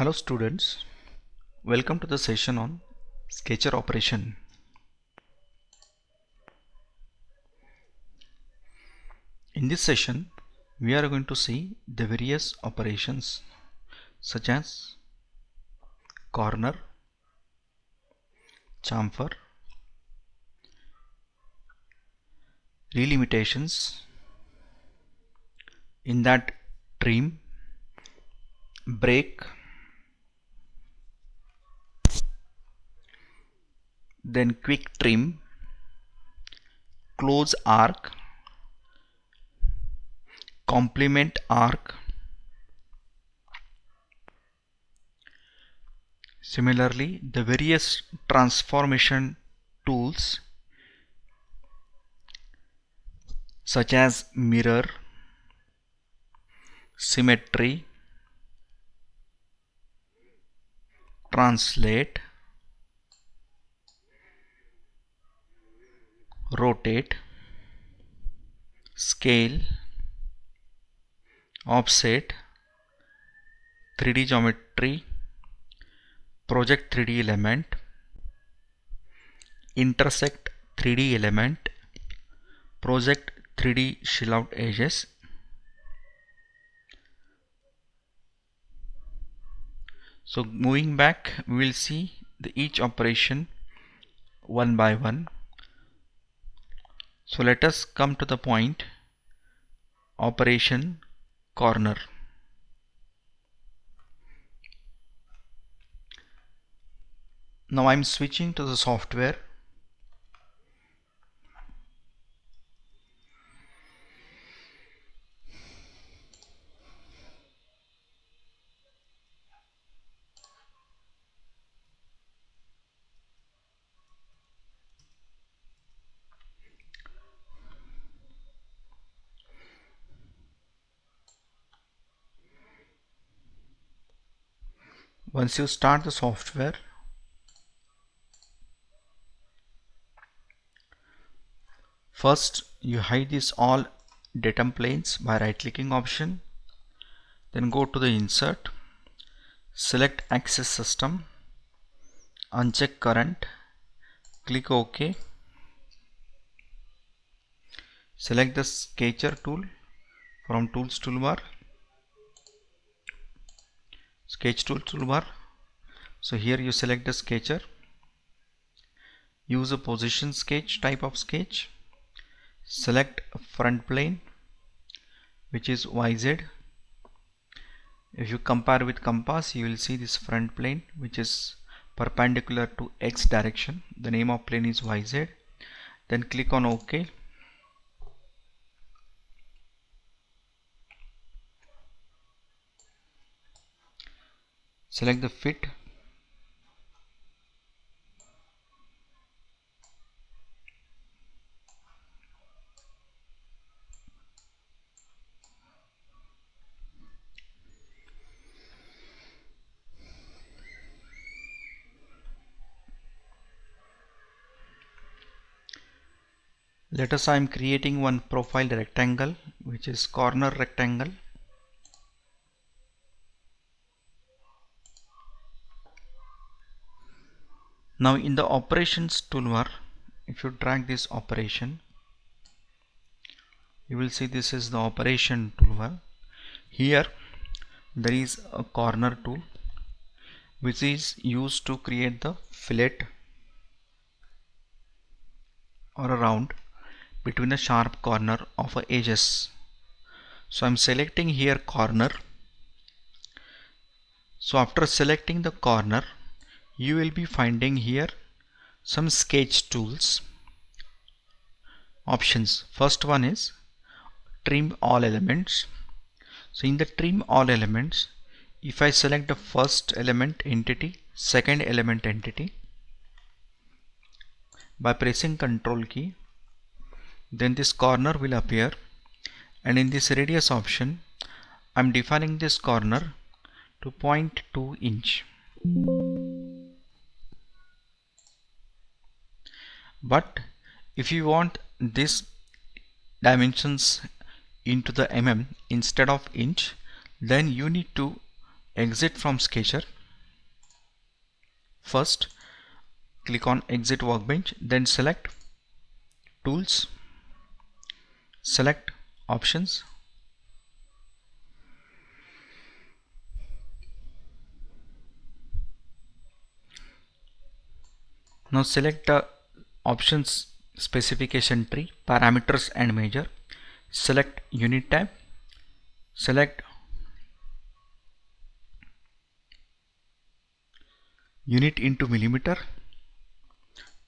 Hello students, welcome to the session on sketcher operation. In this session, we are going to see the various operations such as corner, chamfer, relimitations, in that trim, break, then quick trim, close arc, complement arc. Similarly, the various transformation tools such as mirror, symmetry, translate, rotate, scale, offset, 3D geometry, project 3D element, intersect 3D element, project 3D shill out edges. So moving back, we will see each operation one by one. So let us come to the point operation corner. Now I am switching to the software. Once you start the software, first you hide these all datum planes by right clicking option, then go to the insert, select access system, uncheck current, click OK, select the sketcher tool from tools toolbar, sketch tool toolbar. So here you select the sketcher, use a position sketch type of sketch, select front plane which is YZ. If you compare with compass, you will see this front plane which is perpendicular to X direction. The name of plane is YZ. Then click on OK. Select the fit. Let us I am creating one profile rectangle which is corner rectangle. Now in the operations toolbar, if you drag this operation, you will see this is the operation toolbar. Here there is a corner tool which is used to create the fillet or a round between the sharp corner of edges. So I'm selecting here corner. So after selecting the corner, you will be finding here some sketch tools options. First one is trim all elements. So in the trim all elements, if I select the first element entity, second element entity, by pressing Ctrl key, then this corner will appear, and in this radius option I'm defining this corner to 0.2 inch. But if you want this dimensions into the mm instead of inch, then you need to exit from Sketcher. First click on exit workbench, then select tools, select options, now select the options specification tree, parameters and measure, select unit tab, select unit into millimeter,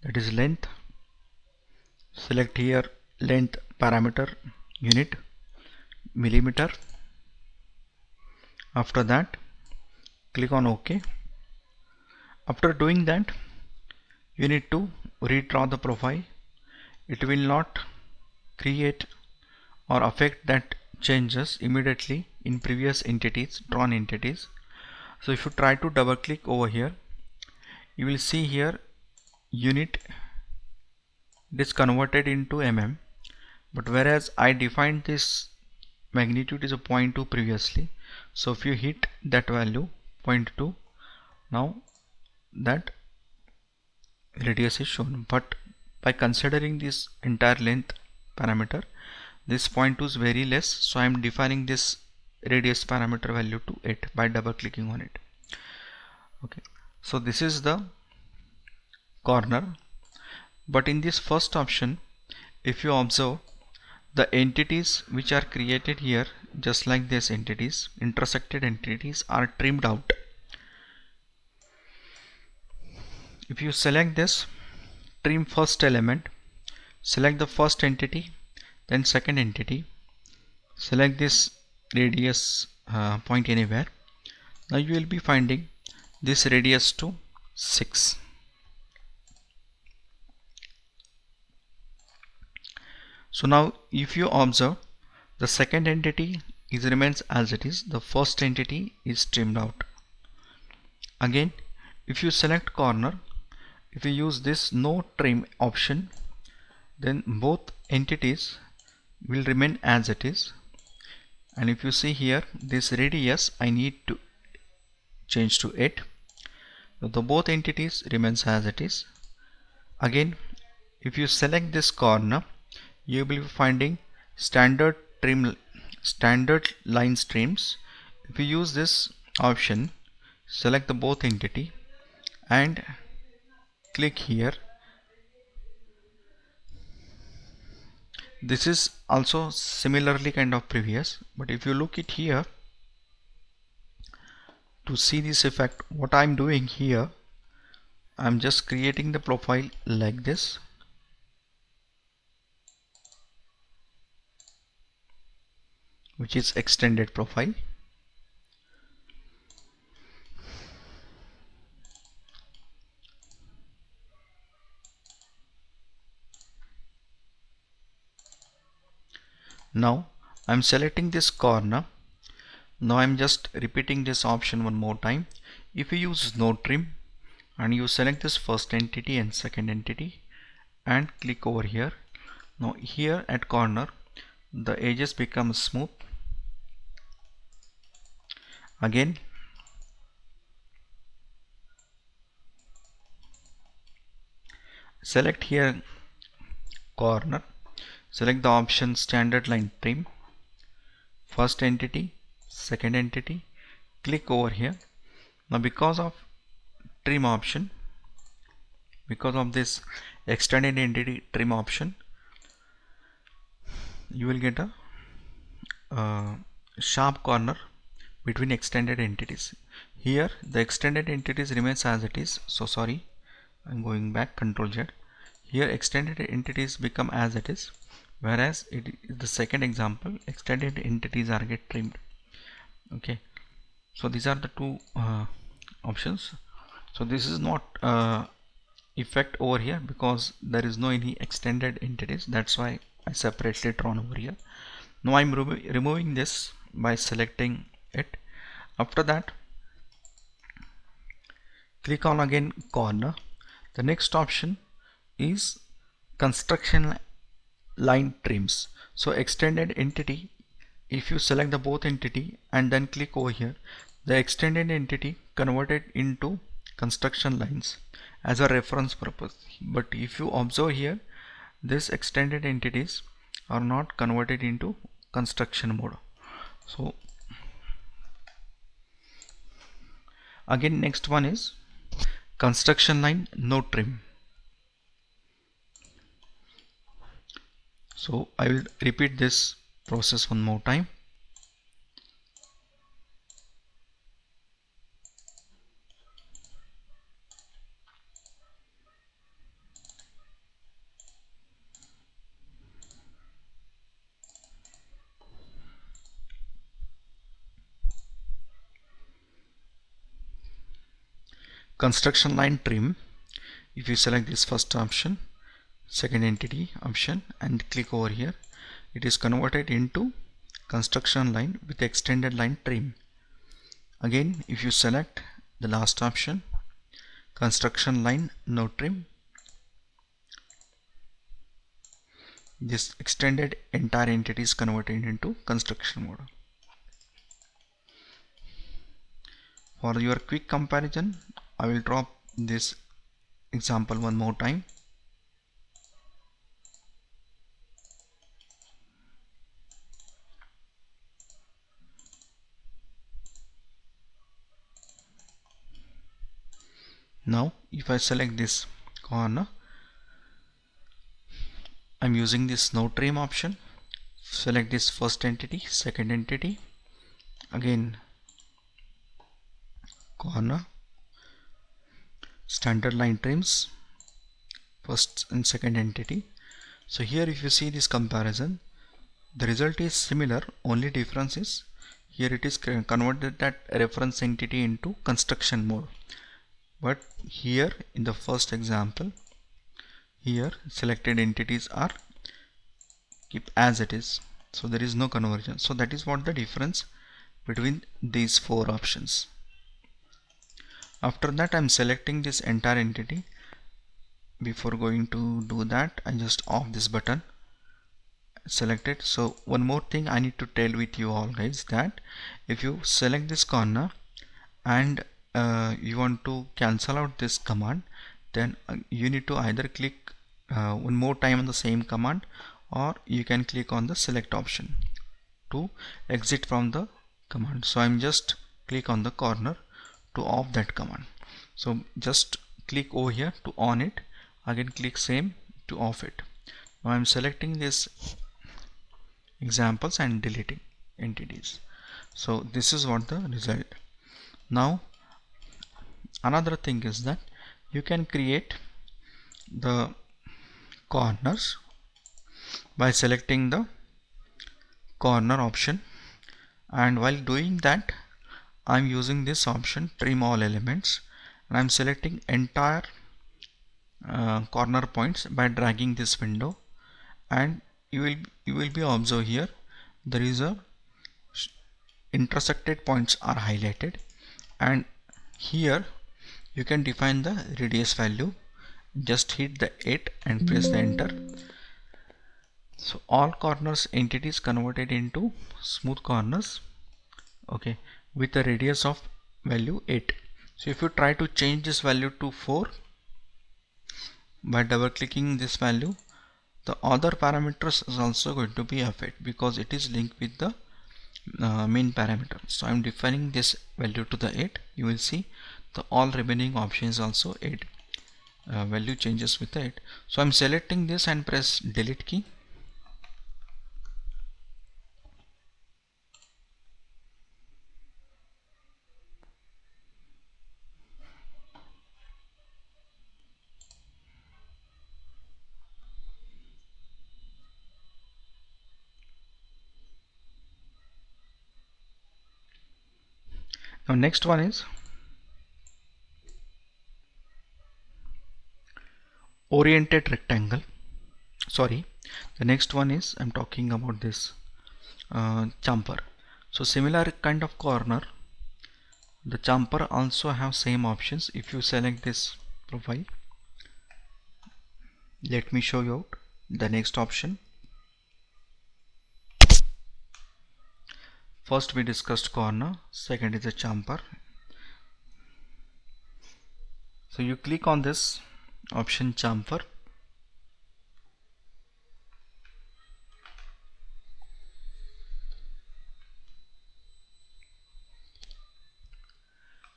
that is length, select here length parameter unit millimeter. After that click on OK. After doing that, you need to redraw the profile. It will not create or affect that changes immediately in previous entities, drawn entities. So if you try to double click over here, you will see here unit, it is converted into mm, but whereas I defined this magnitude is a 0.2 previously, so if you hit that value 0.2, now that radius is shown. But by considering this entire length parameter, this 0.2 is very less, so I am defining this radius parameter value to 8 by double clicking on it. Okay, so this is the corner. But in this first option, if you observe, the entities which are created here, just like these entities, intersected entities, are trimmed out. If you select this, trim first element, select the first entity, then second entity, select this radius point anywhere. Now you will be finding this radius to 6. So now if you observe, the second entity remains as it is, the first entity is trimmed out. Again, if you select corner, if you use this no trim option, then both entities will remain as it is. And if you see here, this radius I need to change to 8. So the both entities remains as it is. Again, if you select this corner, you will be finding standard line streams. If you use this option, select the both entity and click here. This is also similarly kind of previous, but if you look it here, to see this effect, what I'm doing here, I'm just creating the profile like this. Which is extended profile. Now I'm selecting this corner. Now I'm just repeating this option one more time. If you use no trim and you select this first entity and second entity and click over here, now here at corner the edges become smooth. Again, select here corner, select the option standard line trim, first entity, second entity, click over here. Now because of trim option, because of this extended entity trim option, you will get a sharp corner between extended entities. Here the extended entities remains as it is, so sorry, I'm going back, Control Z. Here extended entities become as it is, whereas it is the second example, extended entities are get trimmed. Okay, so these are the two options. So this is not effect over here because there is no any extended entities, that's why I separately drawn over here. Now I'm removing this by selecting it. After that, click on again corner. The next option is construction line trims. So extended entity, if you select the both entity and then click over here, the extended entity converted into construction lines as a reference purpose. But if you observe here, these extended entities are not converted into construction mode. So again, next one is construction line no trim. So I will repeat this process one more time. Construction line trim. If you select this first option, second entity option, and click over here, it is converted into construction line with extended line trim. Again, if you select the last option, construction line no trim, this extended entire entity is converted into construction mode. For your quick comparison, I will drop this example one more time. Now if I select this corner, I'm using this no trim option. Select this first entity, second entity, again corner, standard line trims, first and second entity. So here if you see this comparison, the result is similar, only difference is here it is converted that reference entity into construction mode. But here in the first example, here selected entities are keep as it is, so there is no conversion. So that is what the difference between these four options. After that, I'm selecting this entire entity. Before going to do that, I just off this button, select it. So one more thing I need to tell with you all guys, that if you select this corner and you want to cancel out this command, then you need to either click one more time on the same command, or you can click on the select option to exit from the command. So I'm just click on the corner to off that command. So just click over here to on it, again click same to off it. Now I'm selecting this examples and deleting entities. So this is what the result. Now another thing is that you can create the corners by selecting the corner option, and while doing that I'm using this option trim all elements, and I'm selecting entire corner points by dragging this window, and you will be observe here there is a intersected points are highlighted, and here you can define the radius value. Just hit the 8 and press the enter. So all corners entities converted into smooth corners, okay, with a radius of value 8. So if you try to change this value to 4 by double clicking this value, the other parameters is also going to be affected because it is linked with the main parameter. So I'm defining this value to the 8. You will see the all remaining options also 8 value changes with the 8. So I'm selecting this and press delete key. Now next one is oriented rectangle. Sorry, the next one is I'm talking about this chamfer. So similar kind of corner, the chamfer also have same options. If you select this profile, let me show you out the next option. First we discussed corner, second is a chamfer. So you click on this option chamfer.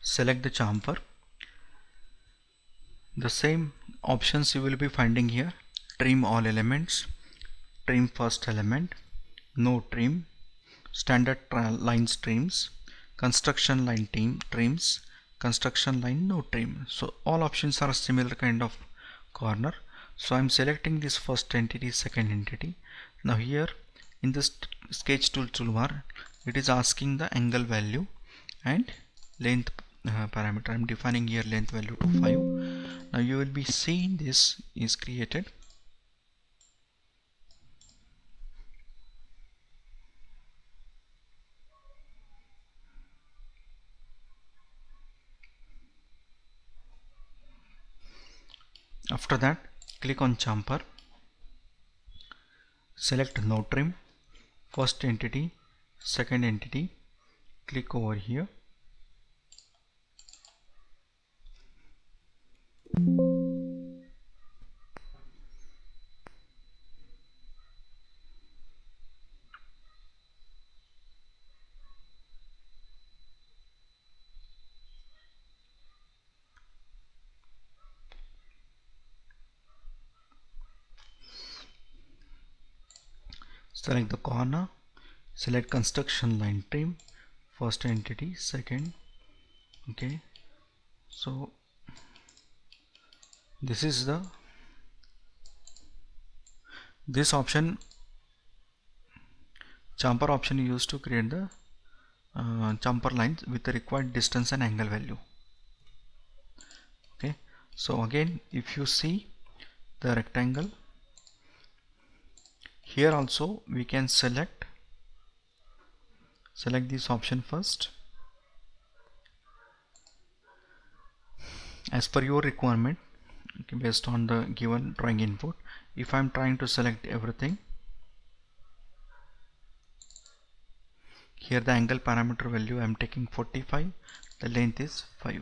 Select the chamfer. The same options you will be finding here: trim all elements, trim first element, no trim, standard line trims, construction line trims, construction line no trim. So all options are similar kind of corner. So I'm selecting this first entity, second entity. Now here in this sketch tool toolbar, it is asking the angle value and length parameter. I'm defining here length value to 5. Now you will be seeing this is created. After that, click on chamfer, select no trim, first entity, second entity, click over here. Select the corner, select construction line trim, first entity, second. Okay, so this is this option, chamfer option used to create the chamfer lines with the required distance and angle value. Okay, so again if you see the rectangle, here also we can select this option first as per your requirement. Okay, based on the given drawing input. If I'm trying to select everything, here the angle parameter value I'm taking 45, the length is 5.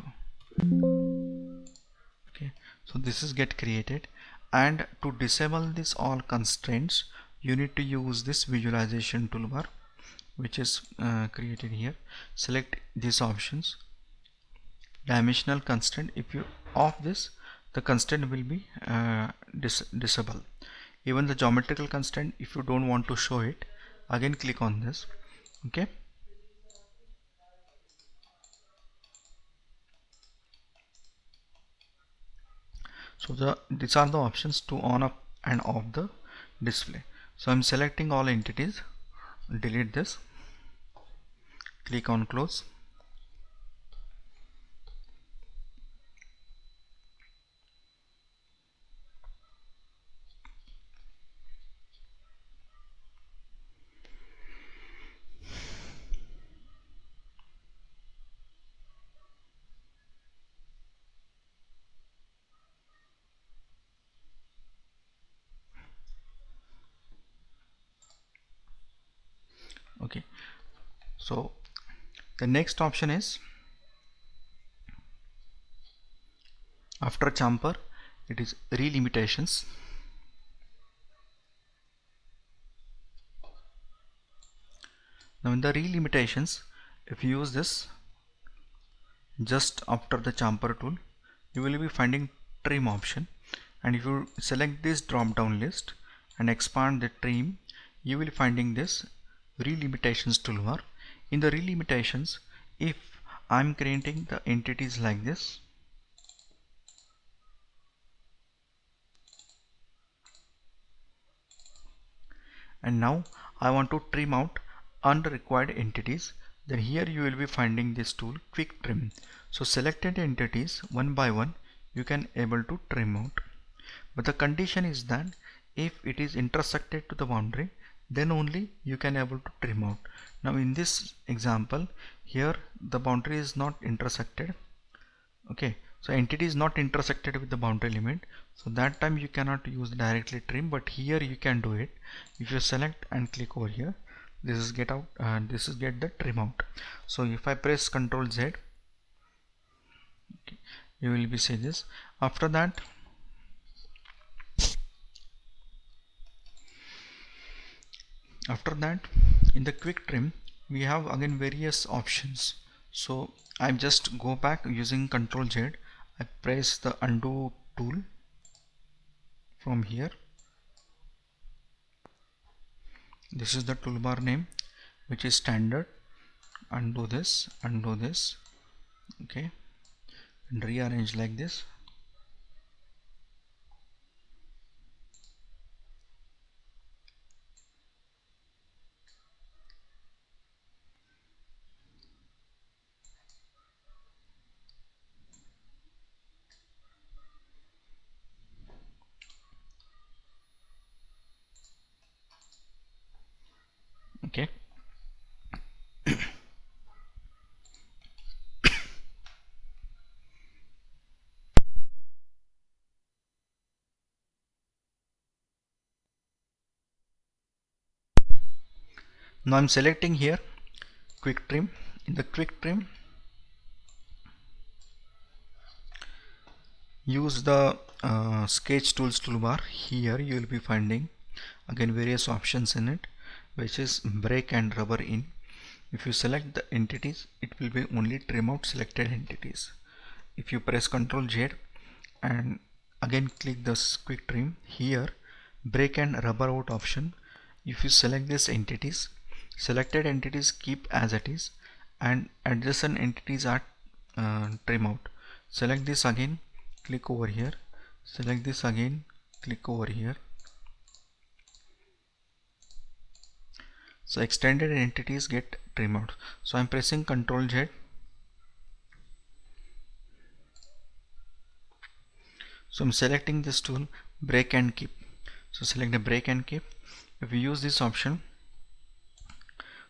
Okay, so this is get created, and to disable this all constraints you need to use this visualization toolbar which is created here. Select these options, dimensional constraint. If you off this, the constraint will be disabled. Even the geometrical constraint, if you don't want to show it, again click on this. Okay, so these are the options to on up and off the display. So I'm selecting all entities, delete this, click on close. Okay, so the next option is after chamfer, it is relimitations. Now in the relimitations, if you use this just after the chamfer tool, you will be finding trim option, and if you select this drop down list and expand the trim, you will finding this relimitations toolbar. In the relimitations, if I'm creating the entities like this, and now I want to trim out unrequired entities, then here you will be finding this tool quick trim. So selected entities one by one you can able to trim out, but the condition is that if it is intersected to the boundary, then only you can able to trim out. Now in this example here the boundary is not intersected. Okay, so entity is not intersected with the boundary limit, so that time you cannot use directly trim, but here you can do it. If you select and click over here, this is get out and this is get the trim out. So if I press Ctrl Z, okay, you will be see this. After that, in the quick trim we have again various options. So I just go back using Ctrl Z. I press the undo tool from here. This is the toolbar name, which is standard. Undo this, okay, and rearrange like this. Okay, now I'm selecting here quick trim. In the quick trim, use the sketch tools toolbar. Here you will be finding again various options in it, which is break and rubber in. If you select the entities, it will be only trim out selected entities. If you press Ctrl Z and again click this quick trim, here break and rubber out option, if you select these entities, selected entities keep as it is and adjacent entities are trim out. Select this again, click over here, select this again, click over here. So extended entities get trim out. So I'm pressing Ctrl Z. So I'm selecting this tool, break and keep. So select the break and keep. If you use this option,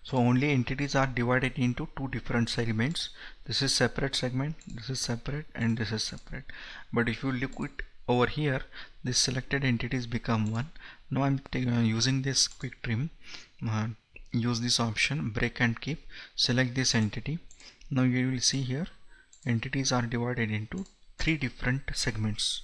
so only entities are divided into two different segments. This is separate segment, this is separate, and this is separate. But if you look it over here, this selected entities become one. Now I'm using this quick trim. Use this option, break and keep. Select this entity. Now you will see here entities are divided into three different segments.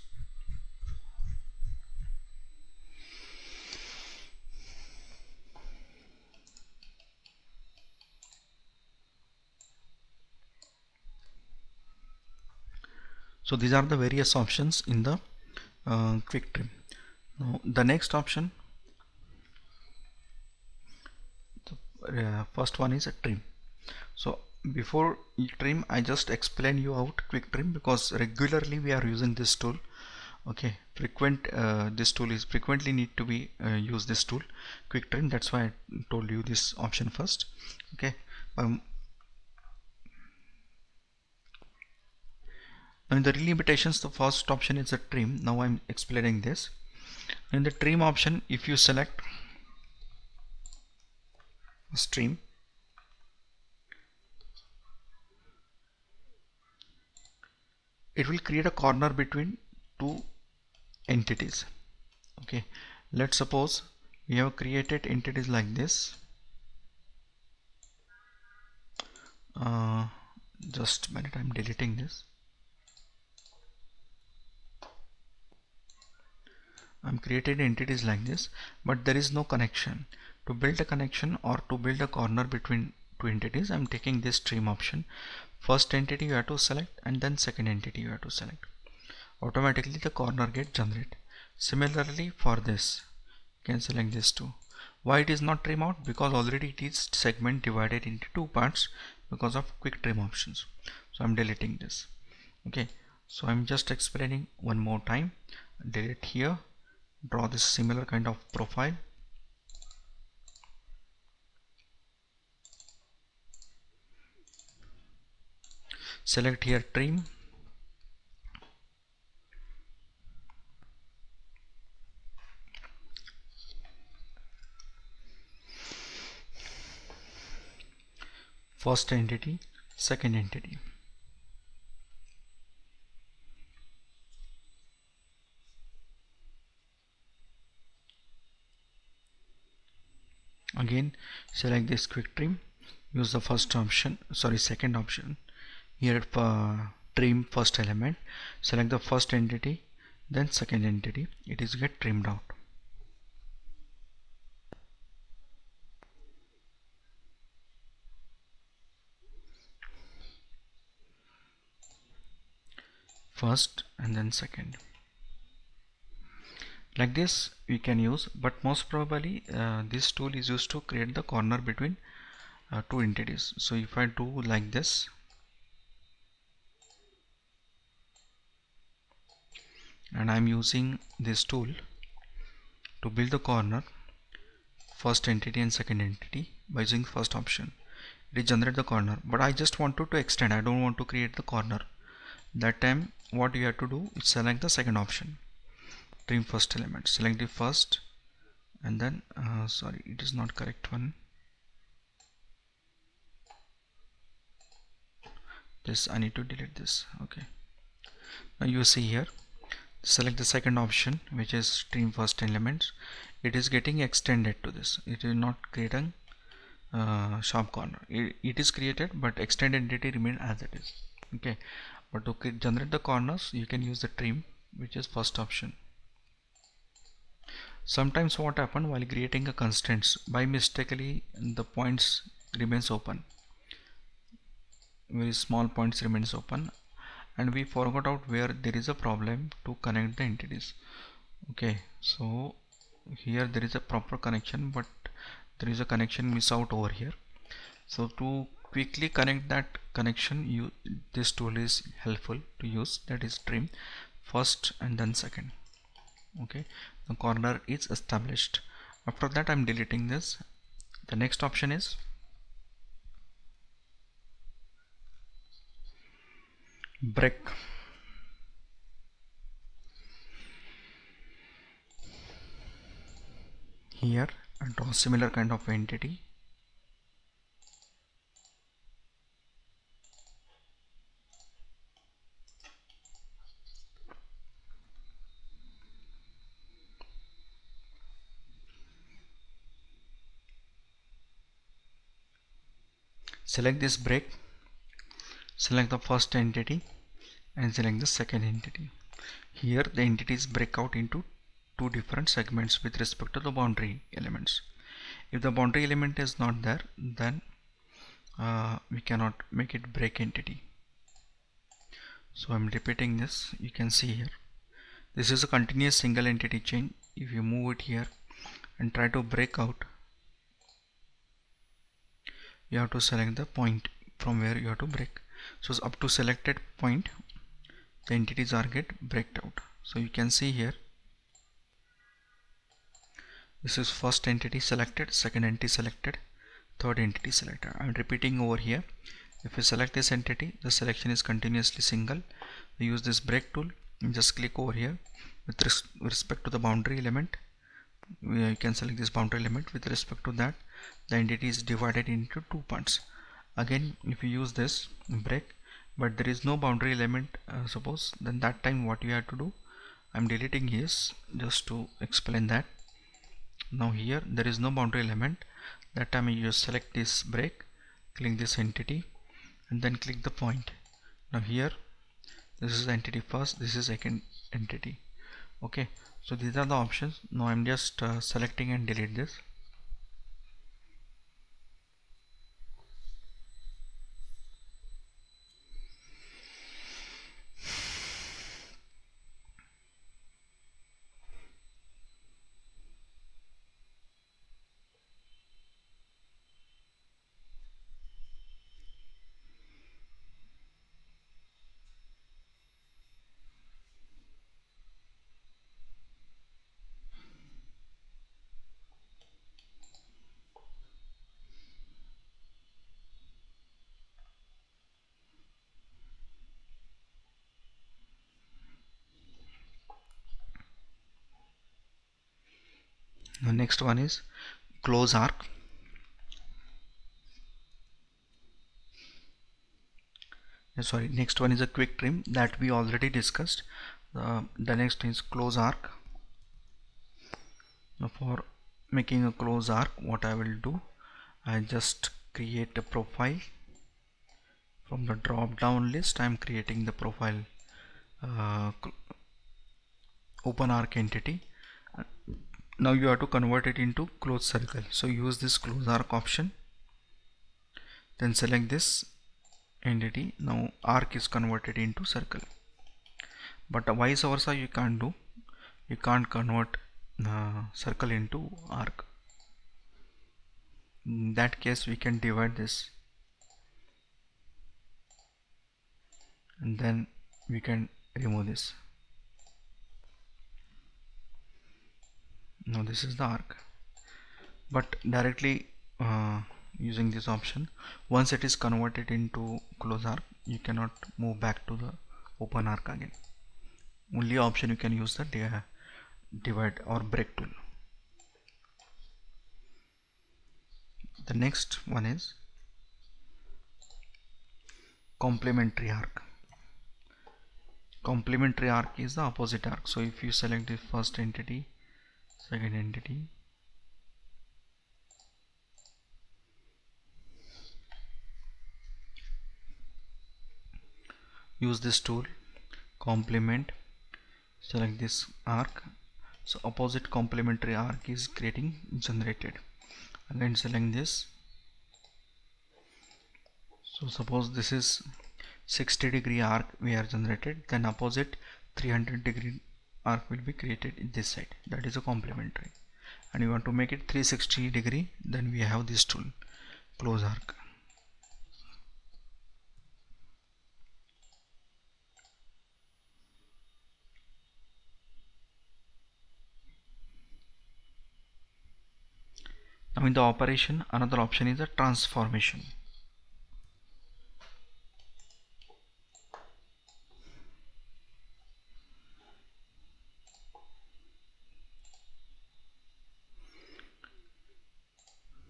So these are the various options in the quick trim. Now the next option, the first one is a trim. So before you trim, I just explain you out quick trim because regularly we are using this tool. Okay, this tool is frequently need to be use this tool quick trim. That's why I told you this option first. Okay, now in the limitations, the first option is a trim. Now I'm explaining this. In the trim option, if you select stream, it will create a corner between two entities. Okay, let's suppose we have created entities like this. Just a minute, I'm deleting this. I'm created entities like this, but there is no connection. To build a connection or to build a corner between two entities, I'm taking this trim option. First entity you have to select and then second entity you have to select. Automatically the corner gets generated. Similarly for this, you can select this too. Why it is not trim out? Because already it is segment divided into two parts because of quick trim options. So I'm deleting this. Okay, so I'm just explaining one more time. Delete here, draw this similar kind of profile. Select here trim. First entity, second entity. Again, select this quick trim, use the second option here for trim first element, select the first entity, then second entity, it is get trimmed out. First and then second. Like this we can use, but most probably this tool is used to create the corner between two entities. So if I do like this, and I'm using this tool to build the corner first entity and second entity by using first option, it generate the corner, but I just wanted to extend, I don't want to create the corner. That time what you have to do is select the second option, trim first element, select the first, and then sorry, it is not correct one. This I need to delete this. Okay, now you see here, select the second option, which is trim first elements. It is getting extended to this, it is not creating sharp corner. It is created, but extended entity remain as it is. Okay, but to generate the corners you can use the trim, which is first option. Sometimes what happen, while creating a constraints, by mistakenly the points remains open, very small points remains open, and we forgot out where there is a problem to connect the entities. Okay, so here there is a proper connection, but there is a connection miss out over here. So to quickly connect that connection, this tool is helpful to use, that is trim first and then second. Okay, the corner is established. After that I'm deleting this. The next option is break. Here I draw similar kind of entity. Select this break, select the first entity and select the second entity. Here the entities break out into two different segments with respect to the boundary elements. If the boundary element is not there, then we cannot make it break entity. So I'm repeating this. You can see here, this is a continuous single entity chain. If you move it here and try to break out, you have to select the point from where you have to break. So up to selected point the entities are get breaked out. So you can see here, this is first entity selected, second entity selected, third entity selected. I'm repeating over here. If you select this entity, the selection is continuously single. We use this break tool and just click over here. With respect to the boundary element, you can select this boundary element. With respect to that, the entity is divided into two parts. Again, if you use this break, but there is no boundary element, suppose, then that time what you have to do, I'm deleting this just to explain that. Now here there is no boundary element, that time you just select this break, click this entity and then click the point. Now here this is the entity first, this is second entity. Okay, so these are the options. Now I'm just selecting and delete this. The next one is close arc. Sorry, next one is a quick trim that we already discussed. The next is close arc. Now for making a close arc, what I will do, I just create a profile from the drop down list. I am creating the profile uh, open arc entity. Now you have to convert it into closed circle, so use this close arc option, then select this entity. Now arc is converted into circle, but vice versa you can't do. You can't convert circle into arc. In that case we can divide this, and then we can remove this. Now this is the arc, but directly using this option, once it is converted into close arc, you cannot move back to the open arc again. Only option you can use the divide or break tool. The next one is complementary arc. Complementary arc is the opposite arc. So if you select the first entity, second entity, use this tool, complement, select this arc. So opposite complementary arc is generated. Again select this. So suppose this is 60-degree arc we are generated, then opposite 300-degree arc will be created in this side. That is a complementary. And you want to make it 360-degree, then we have this tool, close arc. Now in the operation, another option is a transformation.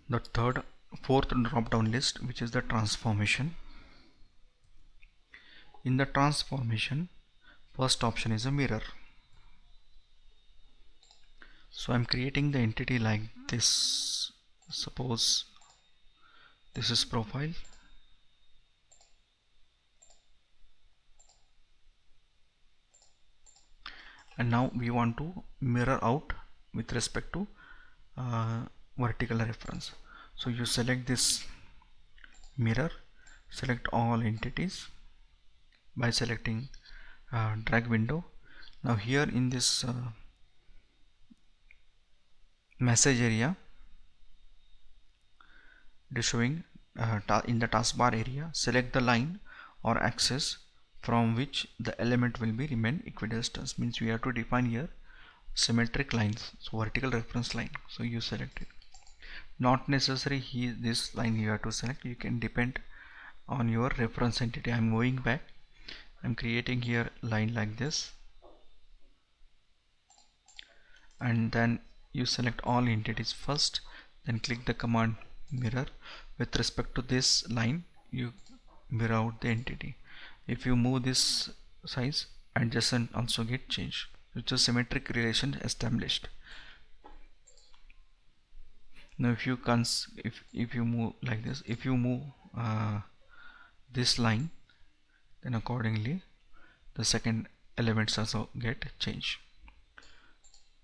The fourth drop down list, which is the transformation. In the transformation, first option is a mirror. So I'm creating the entity like this. Suppose this is profile, and now we want to mirror out with respect to vertical reference. So you select this mirror, select all entities by selecting drag window. Now here in this message area, it is showing in the taskbar area, select the line or axis from which the element will be remain equidistant. Means we have to define here symmetric lines, so vertical reference line. So you select it. Not necessary here this line you have to select, you can depend on your reference entity. I'm going back, I'm creating here line like this, and then you select all entities first, then click the command mirror. With respect to this line, you mirror out the entity. If you move this size, adjacent also get changed, which is symmetric relation established. Now if you move like this, if you move this line, then accordingly the second elements also get changed.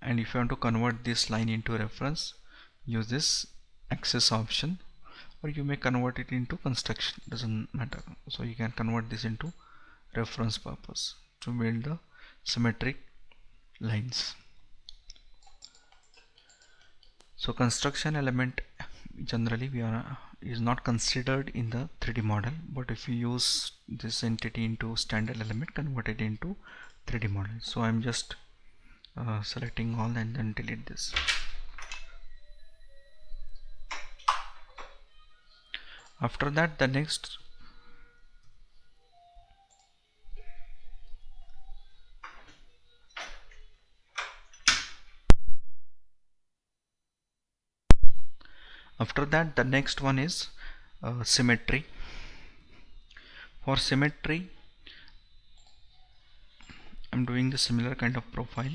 And if you want to convert this line into reference, use this axis option, or you may convert it into construction, doesn't matter. So you can convert this into reference purpose to build the symmetric lines. So construction element generally is not considered in the 3D model, but if you use this entity into standard element, convert it into 3D model. So I'm just selecting all and then delete this. After that, the next one is symmetry. For symmetry, I'm doing the similar kind of profile.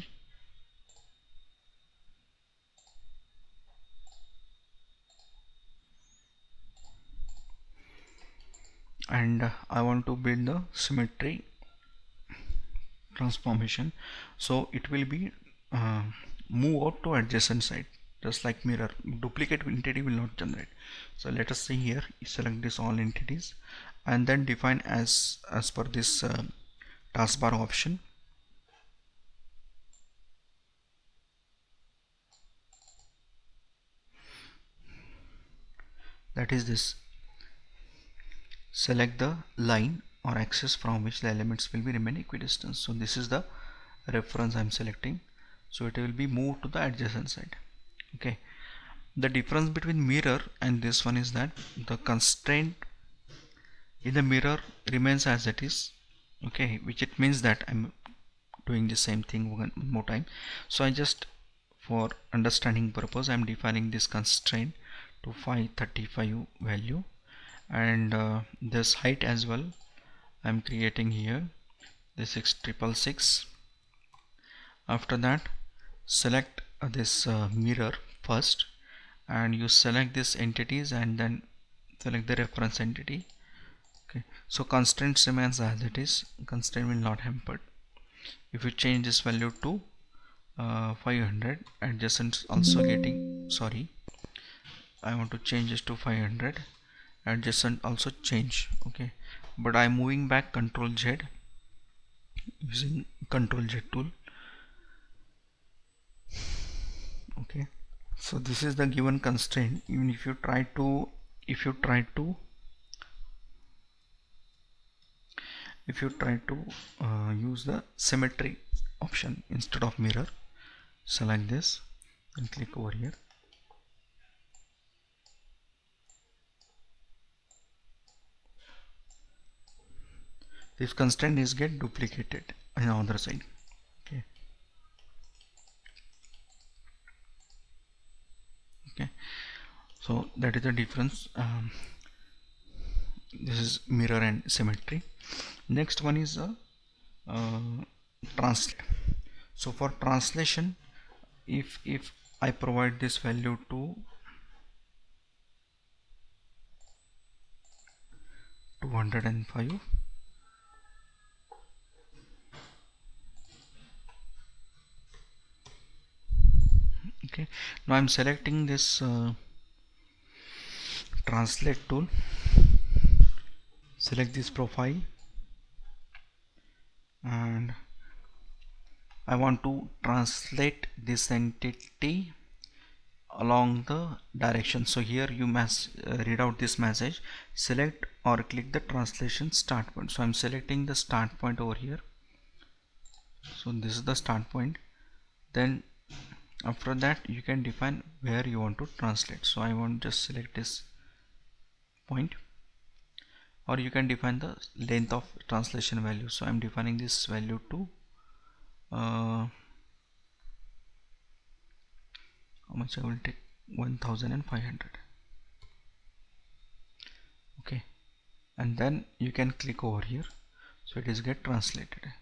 and I want to build the symmetry transformation, so it will be uh, move out to adjacent side, just like mirror. Duplicate entity will not generate. So let us see here, select this all entities and then define as per this taskbar option. That is this, select the line or axis from which the elements will be remain equidistant. So this is the reference I'm selecting, so it will be moved to the adjacent side. Okay, the difference between mirror and this one is that the constraint in the mirror remains as it is. Okay, which it means that I'm doing the same thing one more time. So I just, for understanding purpose, I'm defining this constraint to 535 value, and this height as well I'm creating here, this 6666. After that, select this mirror first, and you select this entities and then select the reference entity. Okay, so constraint remains as it is, constraint will not hampered. If you change this value to 500, adjacent also getting, sorry, I want to change this to 500, adjacent also change. Okay, but I'm moving back Control Z using Control Z tool. Okay, so this is the given constraint. Even if you try to use the symmetry option instead of mirror, select this and click over here. This constraint is get duplicated on the other side. Okay, okay, so that is the difference. This is mirror and symmetry. Next one is uh, translate. So for translation, if I provide this value to 205, okay, now I'm selecting this translate tool, select this profile, and I want to translate this entity along the direction. So here you must read out this message, select or click the translation start point. So I'm selecting the start point over here. So this is the start point. Then after that you can define where you want to translate. So I want just select this point, or you can define the length of translation value. So I'm defining this value to how much I will take, 1500. Okay, and then you can click over here, so it is get translated.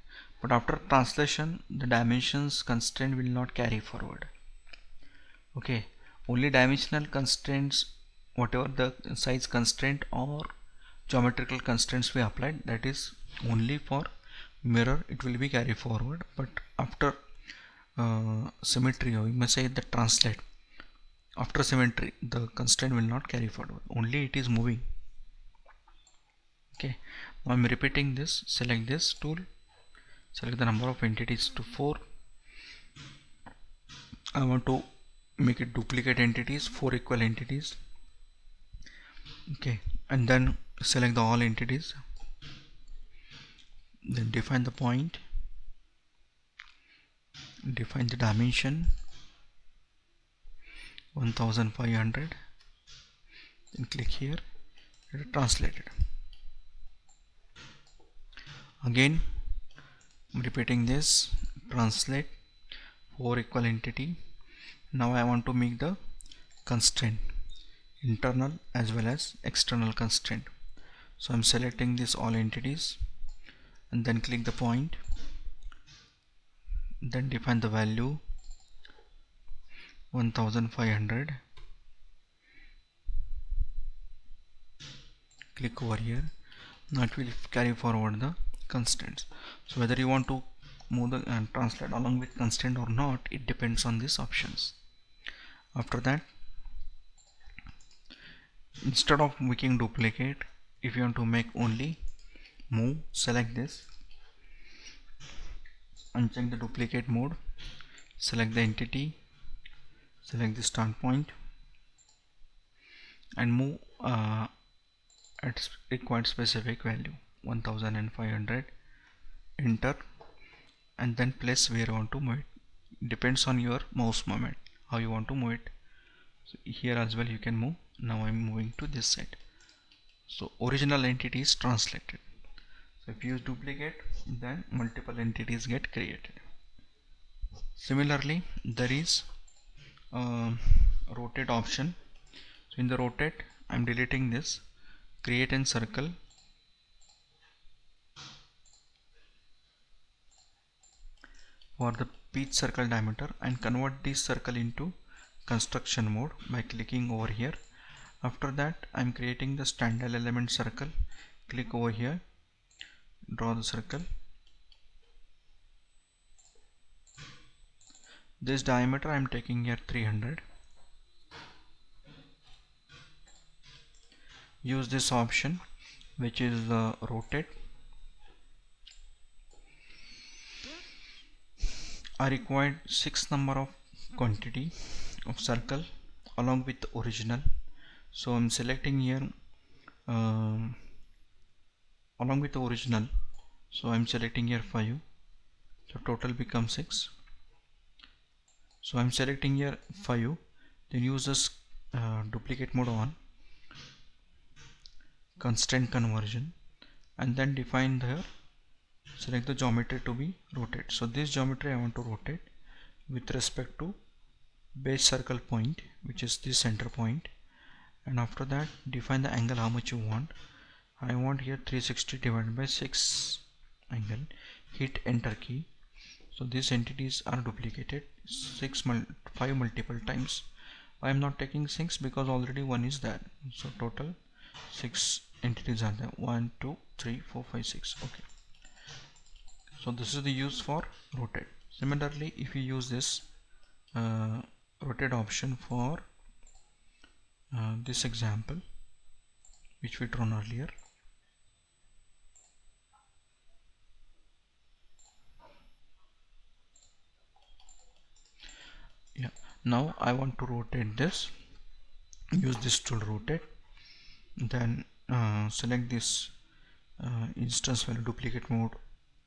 But after translation, the dimensions constraint will not carry forward. Okay, only dimensional constraints, whatever the size constraint or geometrical constraints we applied, that is only for mirror it will be carry forward. But after symmetry, or you may say the translate, after symmetry the constraint will not carry forward, only it is moving. Okay, now I'm repeating this. Select this tool, select the number of entities to 4. I want to make it duplicate entities, 4 equal entities. Okay, and then select the all entities, then define the point, define the dimension 1500, then click here, it is translated. Again I'm repeating this, translate 4 equal entity. Now I want to make the constraint, internal as well as external constraint. So I'm selecting this all entities and then click the point, then define the value 1500, click over here, Now it will carry forward the constraints. So whether you want to move the translate along with constraint or not, it depends on these options. After that, instead of making duplicate, if you want to make only move, select this, uncheck the duplicate mode, select the entity, select the start point, and move at required specific value 1500, enter, and then place where you want to move it. Depends on your mouse movement how you want to move it. So here as well you can move. Now I'm moving to this side. So original entity is translated. So if you use duplicate, then multiple entities get created. Similarly, there is a rotate option. So in the rotate, I'm deleting this, create a circle, for the pitch circle diameter, and convert this circle into construction mode by clicking over here. After that, I'm creating the standard element circle. Click over here, draw the circle. This diameter I'm taking here 300. Use this option, which is rotate. I required 6 number of quantity of circle along with the original. So I'm selecting here along with the original. So I'm selecting here 5. So total becomes 6. So I'm selecting here 5. Then use this duplicate mode on, constraint conversion, and then define the select the geometry to be rotate. So this geometry I want to rotate with respect to base circle point, which is the center point, and after that define the angle how much you want. I want here 360 divided by 6 angle. Hit enter key. So these entities are duplicated 5 multiple times. I am not taking 6 because already one is there. So total 6 entities are there. 1 2 3 4 5 6. Okay. So this is the use for rotate. Similarly, if you use this rotate option for this example which we drawn earlier, yeah, now I want to rotate this. Use this tool rotate, then select this instance value duplicate mode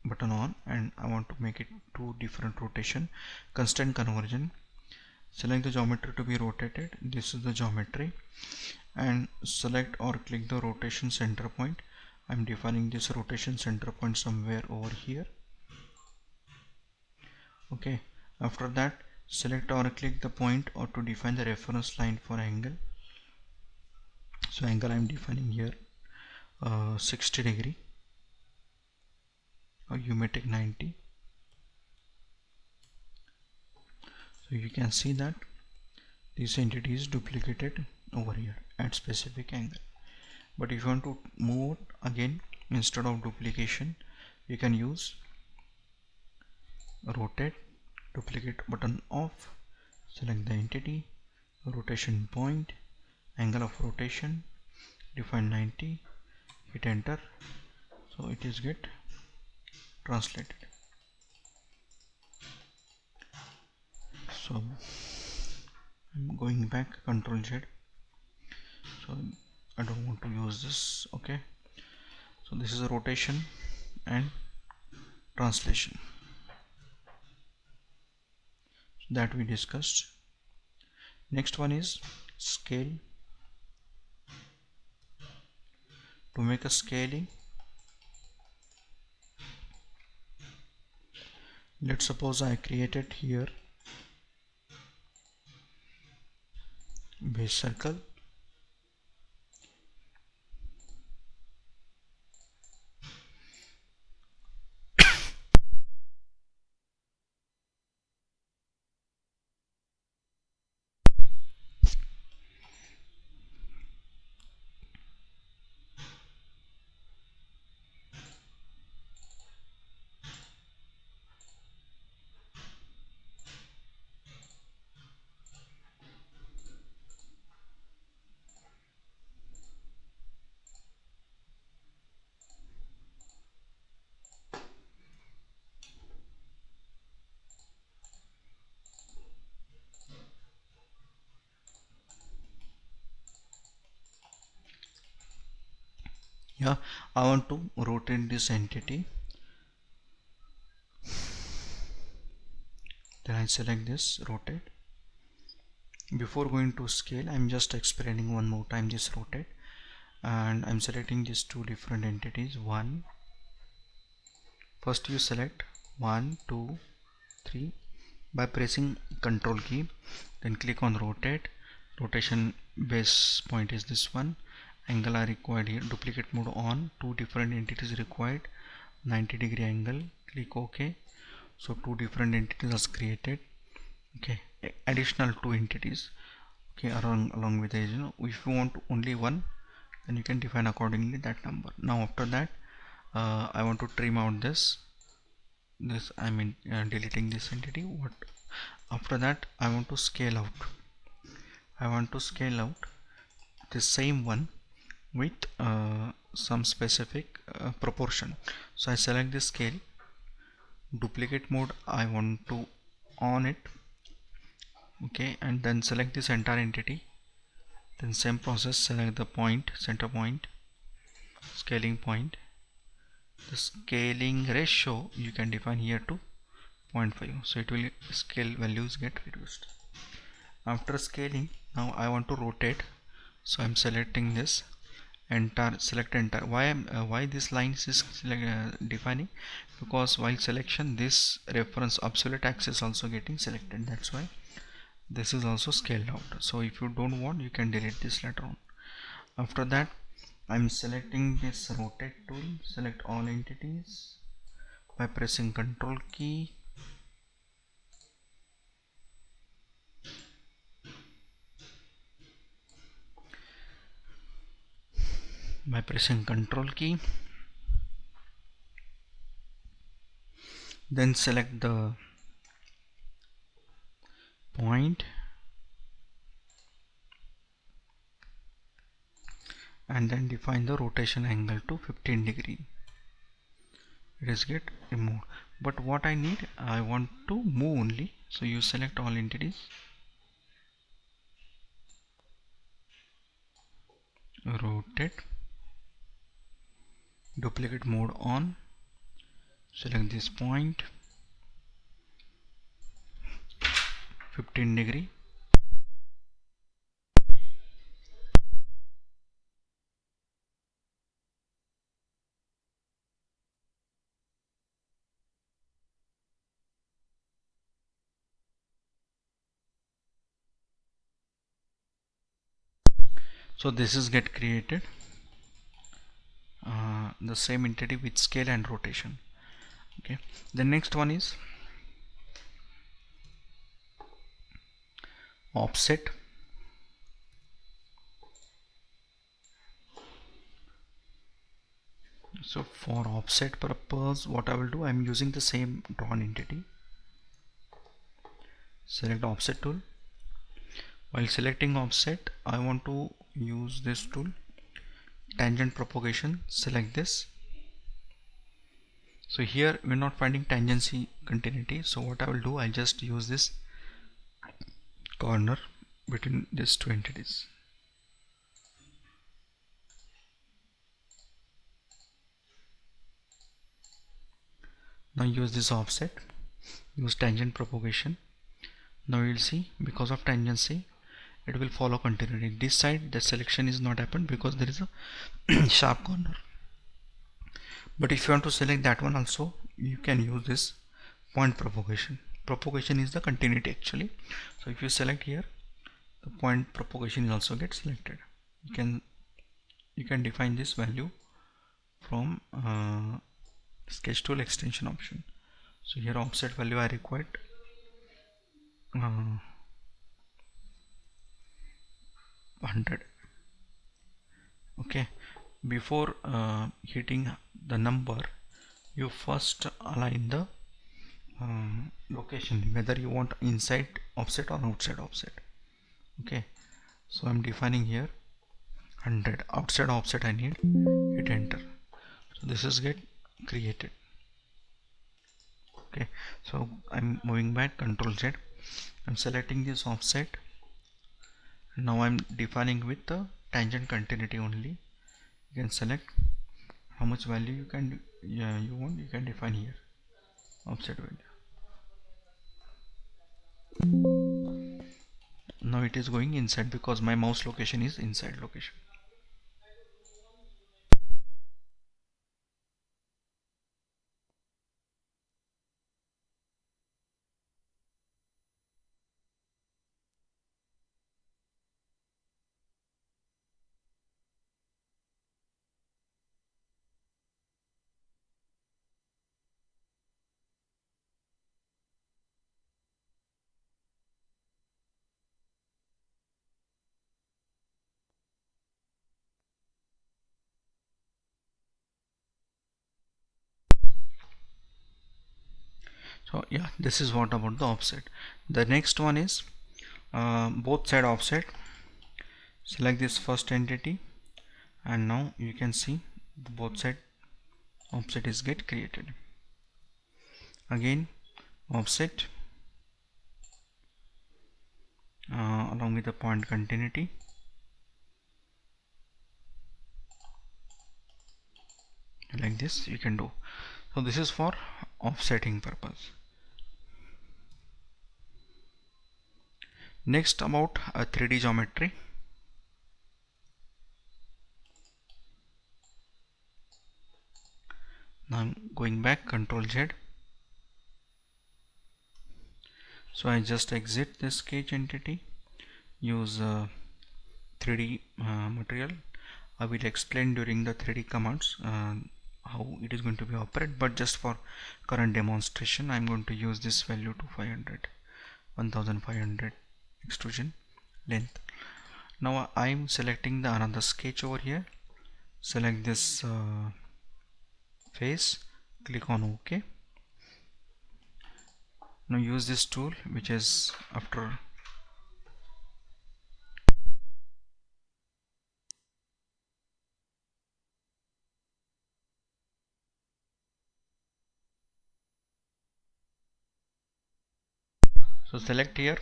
button on, and I want to make it 2 different rotation. Constant conversion, select the geometry to be rotated. This is the geometry, and select or click the rotation center point. I'm defining this rotation center point somewhere over here. Okay, after that select or click the point or to define the reference line for angle. So angle I'm defining here 60 degree, or you may take 90. So you can see that this entity is duplicated over here at specific angle. But if you want to move again, instead of duplication, you can use rotate, duplicate button off, select the entity, rotation point, angle of rotation, define 90, hit enter. So it is get translated. So I'm going back, Control Z. So I don't want to use this. Okay, so this is a rotation and translation that we discussed. Next one is scale. To make a scaling, let's suppose I created here base circle, Yeah, I want to rotate this entity. Then I select this rotate. Before going to scale, I'm just explaining one more time this rotate, and I'm selecting these two different entities. First you select 1 2 3 by pressing control key, then click on rotate. Rotation base point is this one. Angle are required here. Duplicate mode on. Two different entities required. 90-degree angle. Click OK. So two different entities are created. Okay, additional two entities. Okay, along with the, if you want only one, then you can define accordingly that number. Now after that, I want to trim out this I mean deleting this entity. What after that, I want to scale out the same one with some specific proportion. So I select this scale, duplicate mode, I want to on it. Okay, and then select this entire entity, then same process, select the point, center point, scaling point. The scaling ratio you can define here to 0.5, so it will scale values get reduced. After scaling, now I want to rotate, so I'm selecting this entire, select entire. Why this lines is defining? Because while selection, this reference absolute axis also getting selected, that's why this is also scaled out. So if you don't want, you can delete this later on. After that, I'm selecting this rotate tool, select all entities by pressing control key. Then select the point and then define the rotation angle to 15-degree. It is get removed, but what I need, I want to move only, so you select all entities, rotate, duplicate mode on, select this point, 15-degree. So this is get created, the same entity with scale and rotation. Okay, the next one is offset. So for offset purpose, what I will do, I'm using the same drawn entity. Select offset tool. While selecting offset, I want to use this tool, tangent propagation. Select this. So here we're not finding tangency continuity, so what I will do, I'll just use this corner between these two entities. Now use this offset, use tangent propagation. Now you'll see, because of tangency, it will follow continuity. This side, the selection is not happened because there is a sharp corner. But if you want to select that one also, you can use this point propagation. Propagation is the continuity actually. So if you select here, the point propagation is also get selected. You can define this value from sketch tool extension option. So here offset value I required 100. Okay, before hitting the number, you first align the location, whether you want inside offset or outside offset. Okay, so I'm defining here 100 outside offset. I need, hit enter. So this is get created. Okay, so I'm moving back, control Z. I'm selecting this offset. Now I'm defining with the tangent continuity only. You can select how much value you can, yeah, you want, you can define here offset value. Now it is going inside because my mouse location is inside location. So yeah, this is what about the offset. The next one is both side offset. Select this first entity, and now you can see the both side offset is get created. Again offset along with the point continuity. Like this you can do. So this is for offsetting purpose. Next about a 3D geometry. Now I'm going back, Control Z. So I just exit this sketch entity, use 3D material. I will explain during the 3D commands how it is going to be operated, but just for current demonstration I'm going to use this value to 500, 1500 extrusion length. Now I'm selecting the another sketch over here. Select this face, click on OK. Now use this tool which is after. So select here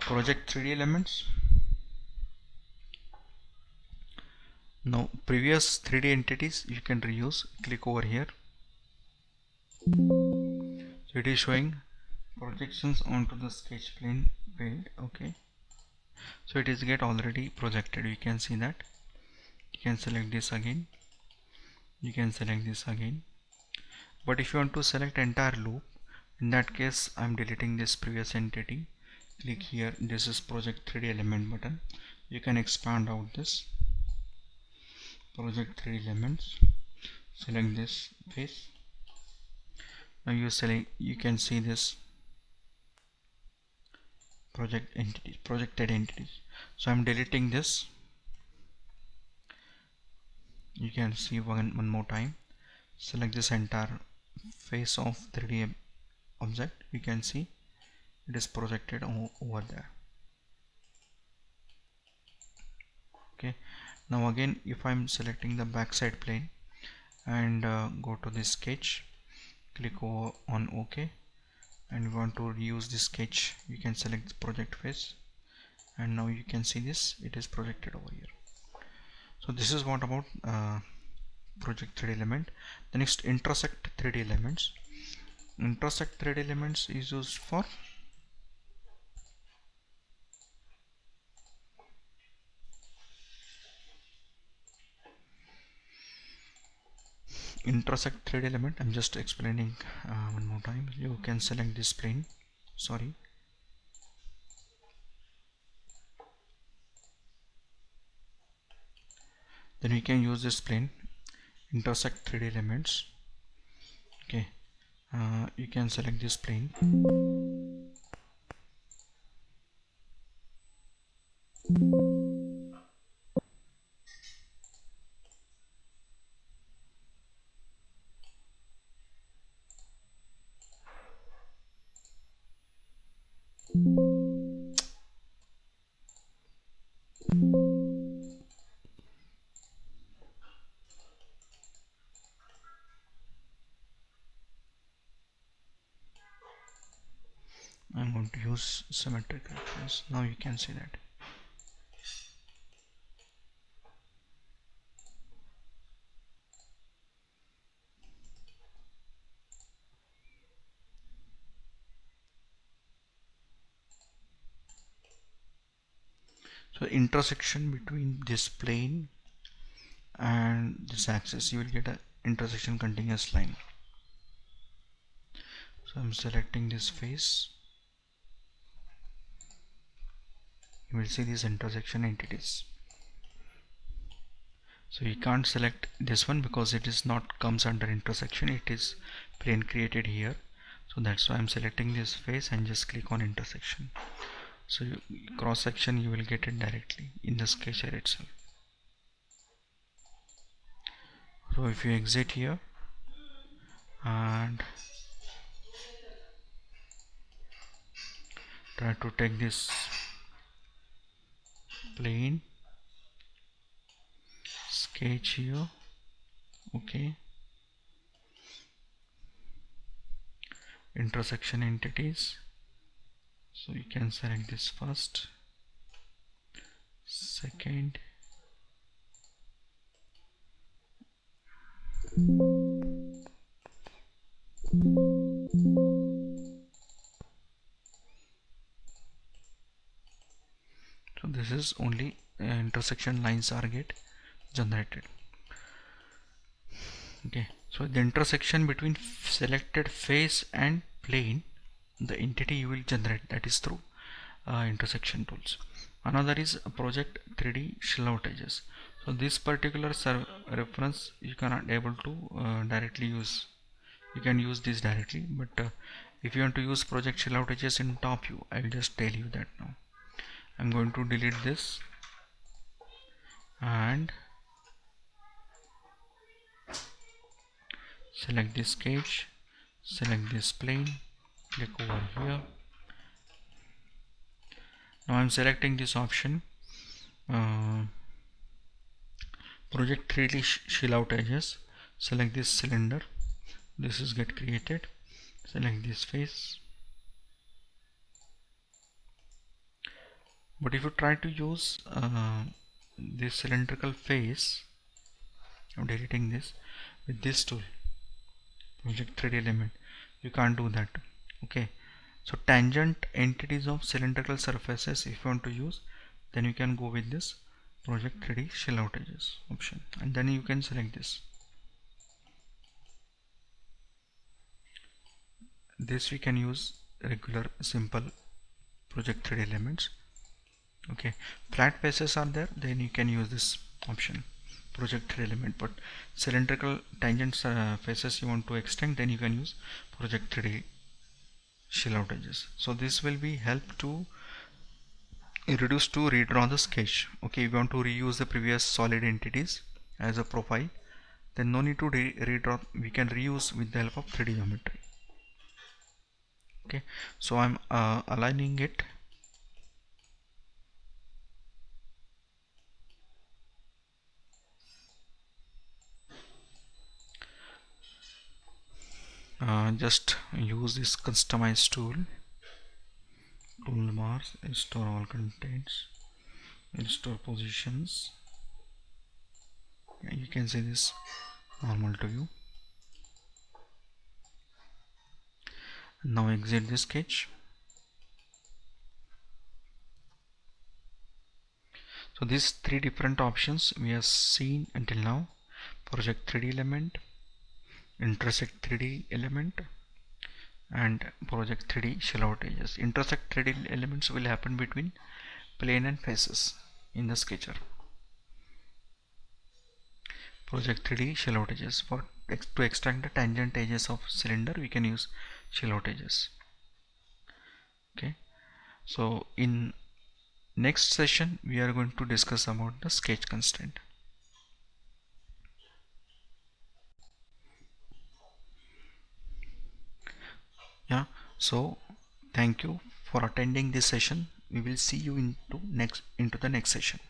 project 3D elements. Now previous 3D entities you can reuse. Click over here. So it is showing projections onto the sketch plane field. Okay, so it is get already projected. You can see that. You can select this again, you can select this again, but if you want to select entire loop, in that case I'm deleting this previous entity. Click here, this is project 3D element button. You can expand out this project 3D elements, select this face. Now you select, you can see this project entities, projected entities. So I'm deleting this. You can see one more time. Select this entire face of 3D object. You can see it is projected over there. Okay, now again if I'm selecting the backside plane and go to this sketch, click on OK, and you want to reuse this sketch, you can select the project face, and now you can see this, it is projected over here. So this is what about project 3D element. The next, intersect 3D elements. Intersect 3D elements is used for intersect 3D element. I'm just explaining one more time. You can select this plane, sorry, then we can use this plane, intersect 3D elements. Okay, you can select this plane. I'm going to use symmetric reference. Now you can see that. So intersection between this plane and this axis, you will get a intersection continuous line. So I'm selecting this face. You will see these intersection entities. So you can't select this one because it is not comes under intersection, it is plane created here. So that's why I'm selecting this face and just click on intersection. So cross section you will get it directly in the sketcher itself. So if you exit here and try to take this plane, sketch here, okay, intersection entities. So you can select this first, second, so this is only intersection lines are get generated. Okay, so the intersection between selected face and plane, the entity you will generate, that is through intersection tools. Another is project 3D shell out edges. So this particular reference you cannot able to directly use. You can use this directly, but if you want to use project shell out edges in top view, I will just tell you that now. I'm going to delete this and select this sketch, select this plane, click over here. Now I'm selecting this option, project 3D shell out edges. Select this cylinder, this is get created. Select this face. But if you try to use this cylindrical face, I'm deleting this with this tool, project 3D element, you can't do that. Okay, so tangent entities of cylindrical surfaces, if you want to use, then you can go with this project 3D shell out edges option, and then you can select this. This we can use regular simple project 3D elements. Okay, flat faces are there, then you can use this option, project 3D element. But cylindrical tangent faces you want to extend, then you can use project 3D shell out edges. So this will be help to reduce to redraw the sketch. Okay, if you want to reuse the previous solid entities as a profile, then no need to redraw, we can reuse with the help of 3D geometry. Okay, so I'm aligning it. Just use this customize tool, toolbars, restore all contents, restore positions. You can see this normal to you. Now exit the sketch. So these three different options we have seen until now: project 3D element, intersect 3D element, and project 3D shell out edges. Intersect 3D elements will happen between plane and faces in the sketcher. Project 3D shell out edges, for to extract the tangent edges of cylinder we can use shell out edges. Okay, so in next session we are going to discuss about the sketch constraint. Yeah, so thank you for attending this session. We will see you into the next session.